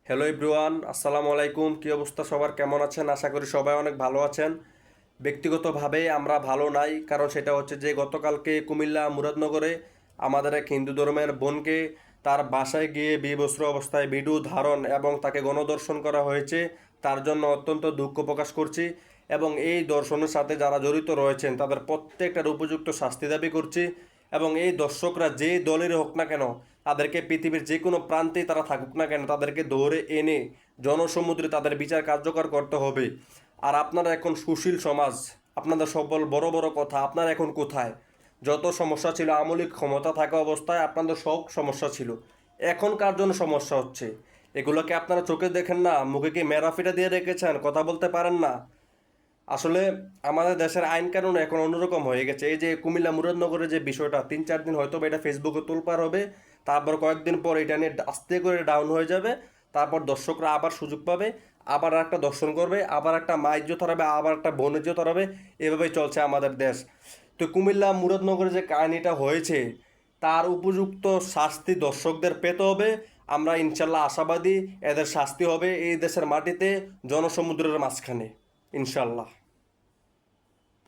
Hello everyone, আসসালামু আলাইকুম। কী অবস্থা সবার, কেমন আছেন? আশা করি সবাই অনেক ভালো আছেন। ব্যক্তিগতভাবে আমরা ভালো নাই, কারণ সেটা হচ্ছে যে গতকালকে কুমিল্লা মুরাদনগরে আমাদের এক হিন্দু ধর্মের বোনকে তার বাসায় গিয়ে বিবস্ত্র অবস্থায় ভিডিও ধারণ এবং তাকে গণধর্ষণ করা হয়েছে। তার জন্য অত্যন্ত দুঃখ প্রকাশ করছি এবং এই দর্শনের সাথে যারা জড়িত রয়েছেন তাদের প্রত্যেকটার উপযুক্ত শাস্তি দাবি করছি। এবং এই দর্শকরা যে দলের হোক না কেন, তাদেরকে পৃথিবীর যে কোনো প্রান্তেই তারা থাকুক না কেন, তাদেরকে ধরে এনে জনসমুদ্রে তাদের বিচার কার্যকর করতে হবে। আর আপনারা এখন সুশীল সমাজ, আপনাদের সবল বড় বড় কথা, আপনারা এখন কোথায়? যত সমস্যা ছিল আমলিক ক্ষমতা থাকা অবস্থায় আপনাদের সব সমস্যা ছিল, এখন কার জন্য সমস্যা হচ্ছে? এগুলোকে আপনারা চোখে দেখেন না? মুখে কি মেরাফিটা দিয়ে রেখেছেন? কথা বলতে পারেন না? আসলে আমাদের দেশের আইন কানুন এখন অন্যরকম হয়ে গেছে। এই যে কুমিল্লা মুরাদনগরের যে বিষয়টা, 3-4 দিন হয়তো এটা ফেসবুকে তোলপাড় হবে, তারপর কয়েকদিন পর এটা নিয়ে আস্তে করে ডাউন হয়ে যাবে। তারপর দর্শকরা আবার সুযোগ পাবে, আবার একটা দর্শন করবে, আবার একটা মা ইজ্জত হারাবে, আবার একটা বোন ইজ্জত হারাবে। এভাবেই চলছে আমাদের দেশ। তো কুমিল্লা মুরাদনগরে যে কাহিনিটা হয়েছে, তার উপযুক্ত শাস্তি দর্শকদের পেতে হবে। আমরা ইনশাল্লাহ আশাবাদী এদের শাস্তি হবে এই দেশের মাটিতে, জনসমুদ্রের মাঝখানে, ইনশাল্লাহ।